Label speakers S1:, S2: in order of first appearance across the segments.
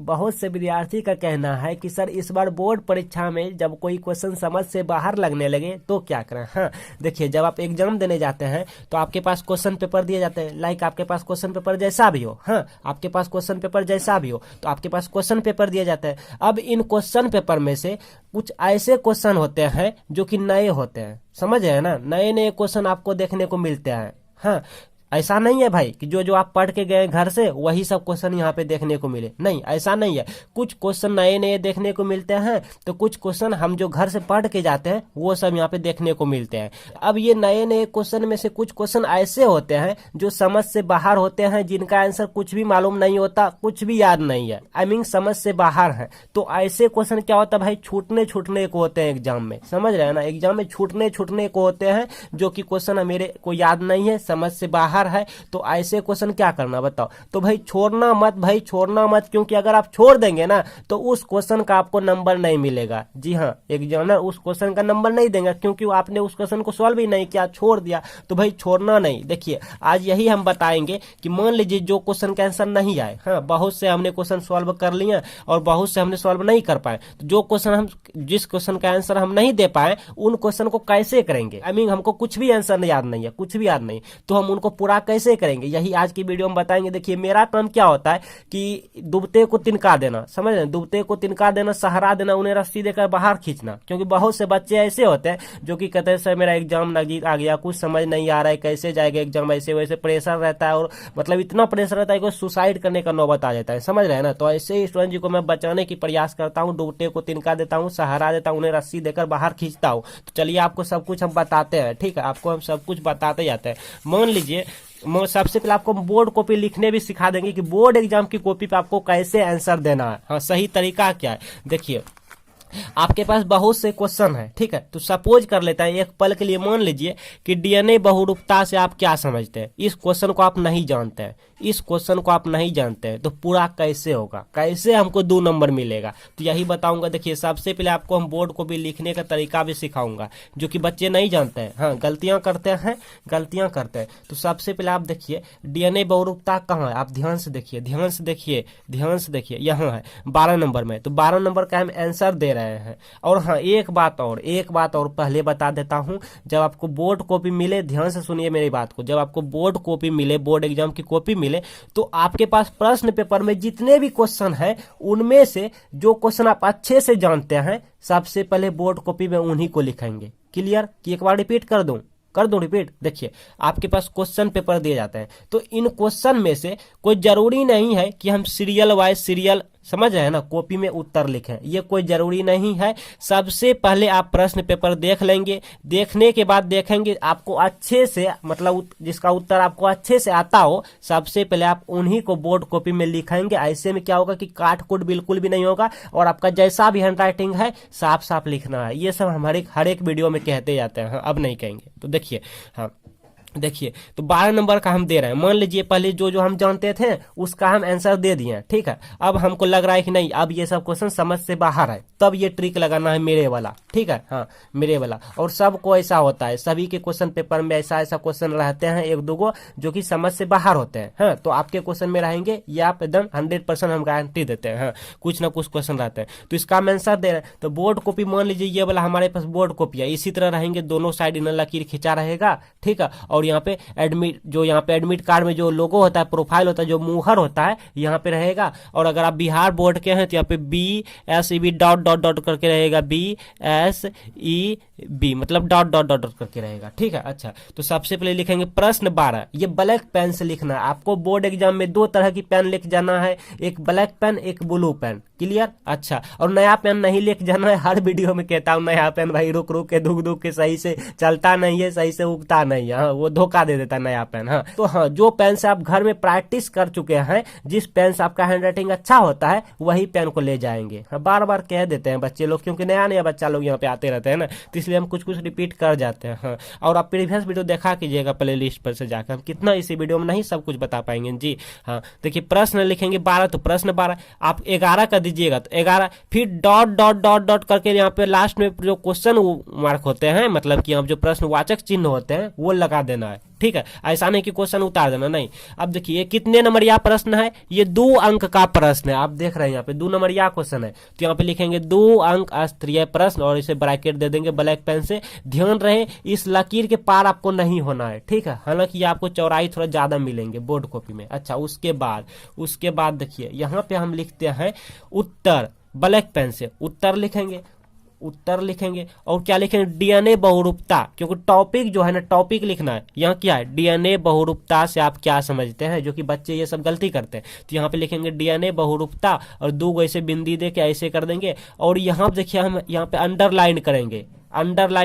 S1: बहुत से विद्यार्थी का कहना है कि सर इस बार बोर्ड परीक्षा में जब कोई क्वेश्चन समझ से बाहर लगने लगे तो क्या करें। हाँ देखिए, जब आप एग्जाम देने जाते हैं तो आपके पास क्वेश्चन पेपर दिए जाते हैं, लाइक आपके पास क्वेश्चन पेपर जैसा भी हो, हाँ आपके पास क्वेश्चन पेपर जैसा भी हो तो आपके पास क्वेश्चन पेपर दिए जाते हैं। अब इन क्वेश्चन पेपर में से कुछ ऐसे क्वेश्चन होते हैं जो कि नए होते हैं, समझ रहे हैं ना, नए नए क्वेश्चन आपको देखने को मिलते हैं। हाँ ऐसा नहीं है भाई कि जो जो आप पढ़ के गए घर से वही सब क्वेश्चन यहाँ पे देखने को मिले, नहीं ऐसा नहीं है। कुछ क्वेश्चन नए नए देखने को मिलते हैं तो कुछ क्वेश्चन हम जो घर से पढ़ के जाते हैं वो सब यहाँ पे देखने को मिलते हैं। अब ये नए नए क्वेश्चन में से कुछ क्वेश्चन ऐसे होते हैं जो समझ से बाहर होते हैं, जिनका आंसर कुछ भी मालूम नहीं होता, कुछ भी याद नहीं है, आई मीन समझ से बाहर है। तो ऐसे क्वेश्चन क्या होता है भाई, छूटने को होते हैं एग्जाम में, समझ रहे हैं ना, एग्जाम में छूटने को होते हैं जो कि क्वेश्चन मेरे को याद नहीं है, समझ से बाहर है। तो ऐसे क्वेश्चन क्या करना बताओ। तो भाई छोड़ना मत, क्योंकि अगर आप छोड़ देंगे ना तो उस क्वेश्चन का आपको नंबर नहीं मिलेगा। जी हाँ, एग्जामिनर उस क्वेश्चन का नंबर नहीं देंगे क्योंकि आपने उस क्वेश्चन को सॉल्व ही नहीं किया, छोड़ दिया। तो भाई छोड़ना नहीं। देखिए आज यही हम बताएंगे कि मान लीजिए जो क्वेश्चन का आंसर नहीं आए, हाँ बहुत से हमने क्वेश्चन सॉल्व कर लिए और बहुत से हमने सॉल्व नहीं कर पाए, तो जो क्वेश्चन हम जिस क्वेश्चन का आंसर हम नहीं दे पाए उन क्वेश्चन को कैसे करेंगे। आई मीन हमको कुछ भी आंसर याद नहीं है, कुछ भी याद नहीं, तो हम उनको पूरा कैसे करेंगे, यही आज की वीडियो में बताएंगे। देखिए मेरा काम क्या होता है कि डूबते को तिनका देना, समझ रहे हैं, डूबते को तिनका देना, सहारा देना, उन्हें रस्सी देकर बाहर खींचना। क्योंकि बहुत से बच्चे ऐसे होते हैं जो कि कहते हैं सर मेरा एग्जाम नजदीक आ गया, कुछ समझ नहीं आ रहा है, कैसे जाएगा एग्जाम, ऐसे वैसे प्रेशर रहता है, और मतलब इतना प्रेशर रहता है कि सुसाइड करने का नौबत आ जाता है, समझ रहे हैं ना। तो ऐसे स्टूडेंट जी को मैं बचाने की प्रयास करता हूँ, डूबते को तिनका देता हूँ, सहारा देता हूँ, उन्हें रस्सी देकर बाहर खींचता हूँ। तो चलिए आपको सब कुछ हम बताते हैं, ठीक है, आपको हम सब कुछ बताते जाते हैं। मान लीजिए सबसे पहले आपको बोर्ड कॉपी लिखने भी सिखा देंगे कि बोर्ड एग्जाम की कॉपी पे आपको कैसे आंसर देना है। हाँ सही तरीका क्या है। देखिए आपके पास बहुत से क्वेश्चन है, ठीक है, तो सपोज कर लेता है एक पल के लिए, मान लीजिए कि डीएनए बहुरूपता से आप क्या समझते हैं। इस क्वेश्चन को आप नहीं जानते हैं, इस क्वेश्चन को आप नहीं जानते हैं, तो पूरा कैसे होगा, कैसे हमको 2 नंबर मिलेगा, तो यही बताऊंगा। देखिए सबसे पहले आपको हम बोर्ड को भी लिखने का तरीका भी सिखाऊंगा जो कि बच्चे नहीं जानते हैं, हाँ गलतियां करते हैं। तो सबसे पहले आप देखिए डीएनए बहुरूपता कहाँ है, आप ध्यान से देखिए, यहाँ है 12 नंबर में। तो 12 नंबर का हम आंसर दे रहे हैं। और हाँ एक बात और पहले बता देता हूं, जब आपको बोर्ड कॉपी मिले, ध्यान से सुनिए मेरी बात को, जब आपको बोर्ड कॉपी मिले, बोर्ड एग्जाम की कॉपी मिले, तो आपके पास प्रश्न पेपर में जितने भी क्वेश्चन है उनमें से जो क्वेश्चन आप अच्छे से जानते हैं सबसे पहले बोर्ड कॉपी में उन्हीं को लिखेंगे। क्लियर? कि एक बार रिपीट कर दूं रिपीट। देखिए आपके पास क्वेश्चन पेपर दिए जाते हैं, तो इन क्वेश्चन में से कोई जरूरी नहीं है कि हम सीरियल वाइज सीरियल, समझ रहे हैं ना, कॉपी में उत्तर लिखें, ये कोई जरूरी नहीं है। सबसे पहले आप प्रश्न पेपर देख लेंगे, देखने के बाद देखेंगे आपको अच्छे से, मतलब जिसका उत्तर आपको अच्छे से आता हो, सबसे पहले आप उन्हीं को बोर्ड कॉपी में लिखेंगे। ऐसे में क्या होगा कि काट कूट बिल्कुल भी नहीं होगा और आपका जैसा भी हैंड राइटिंग है साफ साफ लिखना है। ये सब हमारे हर एक वीडियो में कहते जाते हैं, अब नहीं कहेंगे। तो देखिए हाँ देखिए, तो 12 नंबर का हम दे रहे हैं। मान लीजिए पहले जो हम जानते थे उसका हम आंसर दे दिए, ठीक है। अब हमको लग रहा है कि नहीं, अब ये सब क्वेश्चन समझ से बाहर है, तब ये ट्रिक लगाना है मेरे वाला, ठीक है, हाँ मेरे वाला। और सबको ऐसा होता है, सभी के क्वेश्चन पेपर में ऐसा क्वेश्चन रहते हैं, 1-2 जो कि समझ से बाहर होते हैं। हाँ तो आपके क्वेश्चन में रहेंगे, ये आप एकदम 100% हम गारंटी देते हैं। हाँ कुछ ना कुछ क्वेश्चन रहते हैं, तो इसका हम आंसर दे रहे हैं। तो बोर्ड कॉपी मान लीजिए ये वाला हमारे पास बोर्ड कॉपी है, इसी तरह रहेंगे, दोनों साइड इनर लकीर खिंचा रहेगा, ठीक है। और यहाँ पे एडमिट कार्ड में जो लोगो होता है, प्रोफाइल होता है, जो मुहर होता है, यहाँ पे रहेगा। और अगर आप बिहार बोर्ड के हैं तो यहाँ पे BSEB डॉट करके रहेगा, BSEB मतलब डॉट करके रहेगा, ठीक है। अच्छा तो सबसे पहले लिखेंगे प्रश्न 12, ये ब्लैक पेन से लिखना है आपको। बोर्ड एग्जाम में 2 तरह की पेन लेके जाना है, एक ब्लैक पेन, एक ब्लू पेन। क्लियर? अच्छा, और नया पेन नहीं लेके जाना है, हर वीडियो में कहता हूँ नया पेन भाई रुक के दुख के सही से चलता नहीं है, सही से उगता नहीं है, हाँ वो धोखा दे देता है नया पेन। हाँ तो हाँ जो पेन से आप घर में प्रैक्टिस कर चुके हैं, जिस पेन से आपका हैंड राइटिंग अच्छा होता है, वही पेन को ले जाएंगे। हाँ बार बार कह देते हैं बच्चे लोग, क्योंकि नया बच्चा लोग यहाँ पे आते रहते हैं ना, तो इसलिए हम कुछ रिपीट कर जाते हैं। हाँ और आप प्रीवियस वीडियो देखा कीजिएगा प्ले लिस्ट पर से जाकर, हम कितना इसी वीडियो में नहीं सब कुछ बता पाएंगे जी। हाँ देखिए प्रश्न लिखेंगे 12, तो प्रश्न 12 आप 11 का दीजिएगा, तो 11 फिर डॉट करके यहाँ पे लास्ट में जो क्वेश्चन मार्क होते हैं, मतलब कि यहाँ जो प्रश्नवाचक चिन्ह होते हैं वो लगा देना है। ठीक है, ऐसा नहीं कि क्वेश्चन उतार देना, नहीं। अब देखिए कितने नंबरिया प्रश्न है, ये 2 अंक का प्रश्न है, आप देख रहे हैं यहाँ पे 2 नंबरिया क्वेश्चन है, तो यहाँ पे लिखेंगे 2 अंक स्तरीय प्रश्न और इसे ब्रैकेट दे देंगे ब्लैक पेन से। ध्यान रहे इस लकीर के पार आपको नहीं होना है, ठीक है, हालांकि आपको चौड़ाई थोड़ा ज्यादा मिलेंगे बोर्ड कॉपी में। अच्छा, उसके बाद देखिए यहाँ पे हम लिखते हैं उत्तर, ब्लैक पेन से उत्तर लिखेंगे और क्या लिखेंगे, डीएनए बहुरूपता, क्योंकि टॉपिक जो है ना, टॉपिक लिखना है। यहाँ क्या है, डीएनए बहुरूपता से आप क्या समझते हैं, जो कि बच्चे ये सब गलती करते हैं। तो यहाँ पे लिखेंगे डीएनए बहुरूपता और 2 ऐसे बिंदी दे के ऐसे कर देंगे, और यहाँ देखिए हम यहाँ पे अंडरलाइन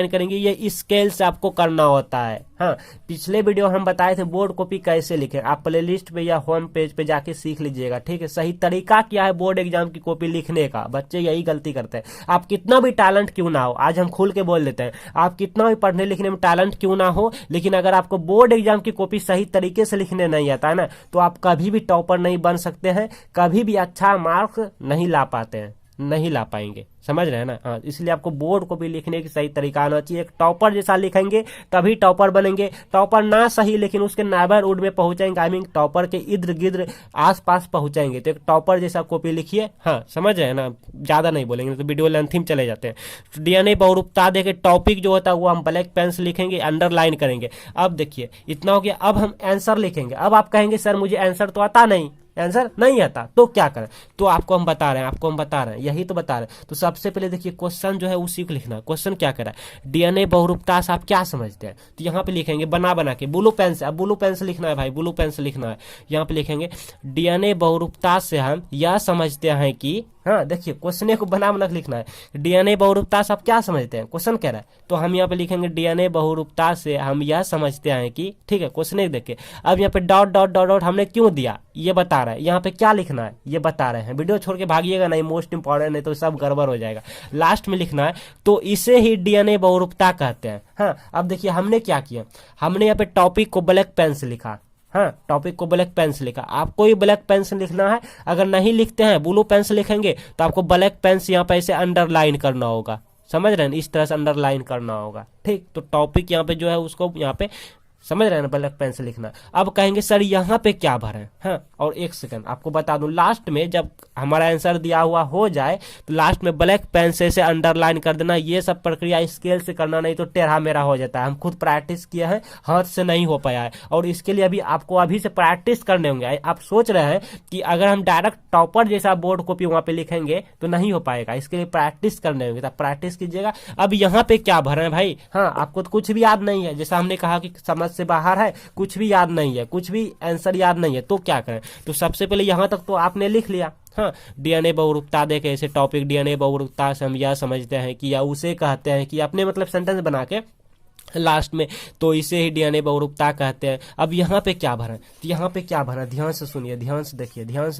S1: करेंगे, ये स्केल से आपको करना होता है। हाँ, पिछले वीडियो हम बताए थे बोर्ड कॉपी कैसे लिखें, आप प्लेलिस्ट पे या होम पेज पे जाके सीख लीजिएगा, ठीक है। सही तरीका क्या है बोर्ड एग्जाम की कॉपी लिखने का, बच्चे यही गलती करते हैं। आप कितना भी टैलेंट क्यों ना हो, आज हम खुल के बोल देते हैं, आप कितना भी पढ़ने लिखने में टैलेंट क्यों ना हो, लेकिन अगर आपको बोर्ड एग्जाम की कॉपी सही तरीके से लिखने नहीं आता है ना, तो आप कभी भी टॉपर नहीं बन सकते हैं, कभी भी अच्छा मार्क्स नहीं ला पाते हैं, नहीं ला पाएंगे, समझ रहे हैं ना। हाँ, इसलिए आपको बोर्ड को भी लिखने की सही तरीका आना चाहिए। एक टॉपर जैसा लिखेंगे तभी टॉपर बनेंगे, टॉपर ना सही लेकिन उसके नेबरहुड में पहुंचेंगे, आई मीन टॉपर के इर्द गिर्द आसपास पहुंचेंगे, तो एक टॉपर जैसा कॉपी लिखिए। हाँ, समझ रहे हैं ना, ज्यादा नहीं बोलेंगे तो वीडियो लेंथ में चले जाते हैं। डीएनए बहुरूपता देके टॉपिक जो होता है वो हम ब्लैक पेन से लिखेंगे, अंडरलाइन करेंगे। अब देखिए इतना हो गया, अब हम आंसर लिखेंगे। अब आप कहेंगे सर मुझे आंसर तो आता नहीं, आंसर नहीं आता, तो क्या करें, तो आपको हम बता रहे हैं, यही तो बता रहे हैं। तो सबसे पहले देखिए क्वेश्चन जो है उसी को लिखना है। क्वेश्चन क्या कह रहा है, डीएनए बहुरूपता से आप क्या समझते हैं, तो यहाँ पे लिखेंगे बना के ब्लू पेन से, अब ब्लू पेन से लिखना है भाई, ब्लू पेन से लिखना है। यहाँ पे लिखेंगे डीएनए बहुरूपता से हम यह समझते हैं कि, हाँ देखिए क्वेश्चन को बना के लिखना है, डीएनए बहुरूपता से आप क्या समझते हैं, क्वेश्चन कह रहा है, तो हम यहाँ पे लिखेंगे डीएनए बहुरूपता से हम यह समझते हैं कि, ठीक है, क्वेश्चन देखिए। अब यहाँ पे डॉट डॉट डॉट डॉट हमने क्यों दिया ये बता रहा है, यहाँ पे क्या लिखना है ये बता रहे हैं। वीडियो छोड़ के भागिएगा नहीं, मोस्ट इंपॉर्टेंट है, तो सब गड़बड़ हो जाएगा। लास्ट में लिखना है, तो इसे ही डीएनए बहुरूपता कहते हैं। हाँ, अब देखिए हमने क्या किया, हमने यहाँ पे टॉपिक को ब्लैक पेन से लिखा, हाँ टॉपिक को ब्लैक पेन से लिखा, आपको ही ब्लैक पेन से लिखना है। अगर नहीं लिखते हैं ब्लू पेन से लिखेंगे तो आपको ब्लैक पेन से यहाँ पे ऐसे अंडरलाइन करना होगा, समझ रहे हैं, इस तरह से अंडरलाइन करना होगा, ठीक। तो टॉपिक यहाँ पे जो है उसको यहाँ पे समझ रहे हैं ना, ब्लैक पेन से लिखना। अब कहेंगे सर यहाँ पे क्या भरें, हाँ, और एक सेकंड आपको बता दूं, लास्ट में जब हमारा आंसर दिया हुआ हो जाए तो लास्ट में ब्लैक पेन से अंडरलाइन कर देना। ये सब प्रक्रिया स्केल से करना, नहीं तो टेढ़ा मेरा हो जाता है। हम खुद प्रैक्टिस किए हैं, हाथ से नहीं हो पाया है, और इसके लिए आपको अभी से प्रैक्टिस करने होंगे। आप सोच रहे हैं कि अगर हम डायरेक्ट टॉपर जैसा बोर्ड कॉपी वहां पे लिखेंगे तो नहीं हो पाएगा, इसके लिए प्रैक्टिस करने होंगे, तो प्रैक्टिस कीजिएगा। अब यहाँ पे क्या भरें भाई, हाँ आपको तो कुछ भी याद नहीं है, जैसा हमने कहा कि समझ से बाहर है, कुछ भी याद नहीं है, कुछ भी आंसर याद नहीं है, तो क्या करें। तो सबसे पहले यहां तक तो आपने लिख लिया, हाँ, डीएनए बहुरूपता देके ऐसे टॉपिक, डीएनए बहुरूपता से हम यह समझते हैं कि, या उसे कहते हैं कि, अपने मतलब सेंटेंस बना के लास्ट में, तो इसे ही डीएनए बहुरूपता कहते हैं। अब यहाँ पे क्या भरा, तो यहाँ पे क्या भरा, ध्यान से सुनिए, ध्यान से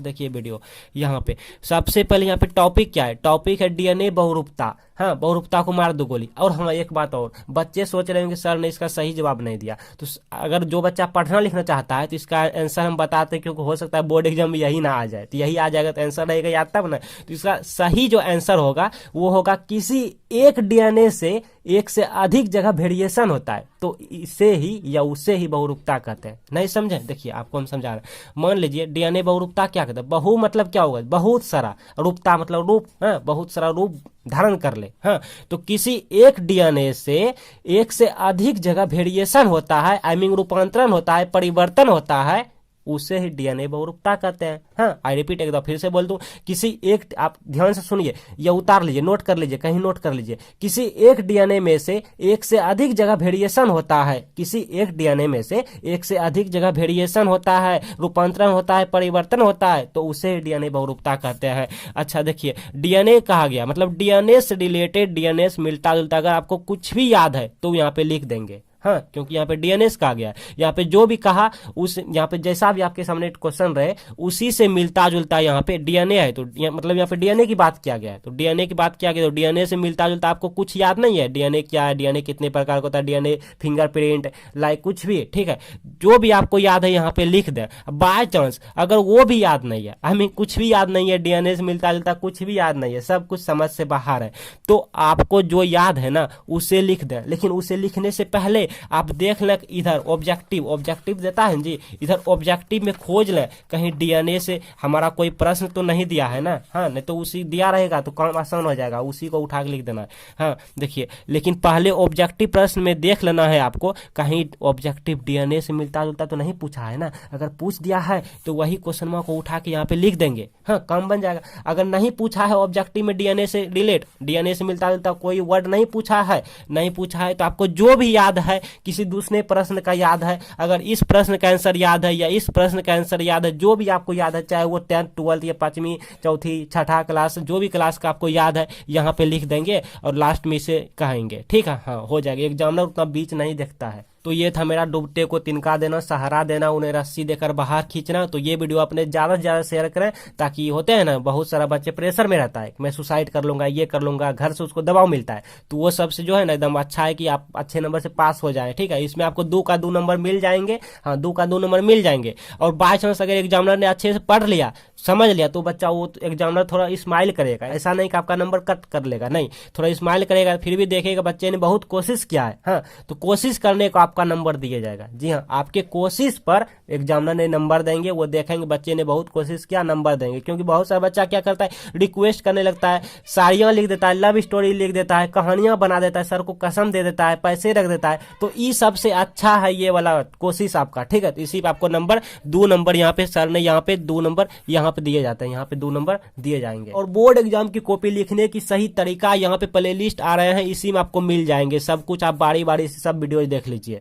S1: देखिए वीडियो। यहाँ पे सबसे पहले यहाँ पे टॉपिक क्या है, टॉपिक है डीएनए बहुरूपता, हाँ, बहुरूपता को मार दो गोली। और हाँ एक बात और, बच्चे सोच रहे हैं कि सर ने इसका सही जवाब नहीं दिया, तो अगर जो बच्चा पढ़ना लिखना चाहता है तो इसका आंसर हम बताते हैं, क्योंकि हो सकता है बोर्ड एग्जाम में यही ना आ जाए, तो यही आ जाएगा तो आंसर रहेगा याद तब ना। तो इसका सही जो आंसर होगा वो होगा, किसी एक डीएनए से एक से अधिक जगह वेरिएशन होता है, तो इसे ही या उसे ही बहुरूपता कहते हैं। नहीं समझे, देखिए आपको हम समझा रहे हैं। मान लीजिए डीएनए बहुरूपता क्या कहते हैं, बहु मतलब क्या होगा, बहुत सारा, रूपता मतलब रूप, हाँ, बहुत सारा रूप धारण कर ले, हाँ, तो किसी एक डीएनए से एक से अधिक जगह वेरिएशन होता है, आई मीन रूपांतरण होता है, परिवर्तन होता है, उसे ही डीएनए बहुरूपता कहते हैं। हाँ, आई रिपीट एक दफा फिर से बोल दूं, किसी एक, आप ध्यान से सुनिए, या उतार लीजिए, नोट कर लीजिए, कहीं नोट कर लीजिए, किसी एक डीएनए में से एक से अधिक जगह वेरिएशन होता है, किसी एक डीएनए में से एक से अधिक जगह वेरिएशन होता है, रूपांतरण होता है, परिवर्तन होता है, तो उसे डीएनए बहुरूपता कहते हैं। अच्छा देखिए, डीएनए कहा गया मतलब डीएनए से रिलेटेड, डीएनए से मिलता जुलता, अगर आपको कुछ भी याद है तो यहाँ पे लिख देंगे, हाँ, क्योंकि यहाँ पे डीएनए कहा गया है, यहाँ पे जो भी कहा उस, यहाँ पे जैसा भी आपके सामने क्वेश्चन रहे उसी से मिलता जुलता यहाँ पे डीएनए है, तो मतलब यहाँ पे डीएनए की बात किया गया है, तो डीएनए की बात किया गया, तो डीएनए से मिलता जुलता आपको कुछ याद नहीं है, डीएनए क्या है, डीएनए कितने प्रकार का होता है, डीएनए फिंगरप्रिंट, लाइक कुछ भी, ठीक है, जो भी आपको याद है यहाँ पे लिख दें। बाय चांस अगर वो भी याद नहीं है, हमें कुछ भी याद नहीं है, डीएनए से मिलता जुलता कुछ भी याद नहीं है, सब कुछ समझ से बाहर है, तो आपको जो याद है ना उसे लिख दें, लेकिन उसे लिखने से पहले आप देख लें इधर ऑब्जेक्टिव देता है जी, इधर ऑब्जेक्टिव में खोज लें कहीं डीएनए से हमारा कोई प्रश्न तो नहीं दिया है ना। हाँ, नहीं तो उसी दिया रहेगा तो काम आसान हो जाएगा, उसी को उठा के लिख देना है। हाँ देखिए, लेकिन पहले ऑब्जेक्टिव प्रश्न में देख लेना है आपको कहीं ऑब्जेक्टिव डीएनए से मिलता जुलता तो नहीं पूछा है ना। अगर पूछ दिया है तो वही क्वेश्चन को उठा के यहाँ पे लिख देंगे। हाँ, काम बन जाएगा। अगर नहीं पूछा है ऑब्जेक्टिव में डीएनए से रिलेट, डीएनए से मिलता जुलता कोई वर्ड नहीं पूछा है तो आपको जो भी याद है, किसी दूसरे प्रश्न का याद है, अगर इस प्रश्न का आंसर याद है या इस प्रश्न का आंसर याद है, जो भी आपको याद है, चाहे वो 10th 12th या 5वीं 4थी 6ठा क्लास, जो भी क्लास का आपको याद है यहाँ पे लिख देंगे और लास्ट में इसे कहेंगे। ठीक है, हाँ हो जाएगा। एग्जामिनर उतना बीच नहीं देखता है। तो ये था मेरा डूबते को तिनका देना, सहारा देना, उन्हें रस्सी देकर बाहर खींचना। तो ये वीडियो अपने ज़्यादा से ज़्यादा शेयर करें, ताकि होते हैं ना बहुत सारा बच्चे प्रेशर में रहता है, मैं सुसाइड कर लूंगा, ये कर लूंगा, घर से उसको दबाव मिलता है। तो वो सबसे जो है ना एकदम अच्छा है कि आप अच्छे नंबर से पास हो जाएं। ठीक है, इसमें आपको 2 का 2 नंबर मिल जाएंगे। हाँ, 2 का 2 नंबर मिल जाएंगे। और बाई चांस अगर एग्जामिनर ने अच्छे से पढ़ लिया, समझ लिया, तो बच्चा वो एग्जामिनर थोड़ा स्माइल करेगा। ऐसा नहीं कि आपका नंबर कट कर लेगा, नहीं, थोड़ा स्माइल करेगा, फिर भी देखेगा बच्चे ने बहुत कोशिश किया है। हाँ, तो कोशिश करने को आपका नंबर दिया जाएगा। जी हाँ, आपके कोशिश पर एग्जामिनर ने नंबर देंगे, वो देखेंगे बच्चे ने बहुत कोशिश किया, नंबर देंगे। क्योंकि बहुत सारा बच्चा क्या करता है, रिक्वेस्ट करने लगता है, शायरियां लिख देता है, लव स्टोरी लिख देता है, कहानियां बना देता है, सर को कसम दे देता है, पैसे रख देता है। तो ये सबसे अच्छा है ये वाला कोशिश आपका। ठीक है, तो इसी पे आपको नंबर 2 नंबर यहाँ पे सर ने यहाँ पे 2 नंबर यहाँ पे दिए जाते हैं, यहाँ पे 2 नंबर दिए जाएंगे। और बोर्ड एग्जाम की कॉपी लिखने की सही तरीका यहाँ पे प्ले लिस्ट आ रहे हैं, इसी में आपको मिल जाएंगे सब कुछ। आप बारी बारी से सब वीडियो देख लीजिए।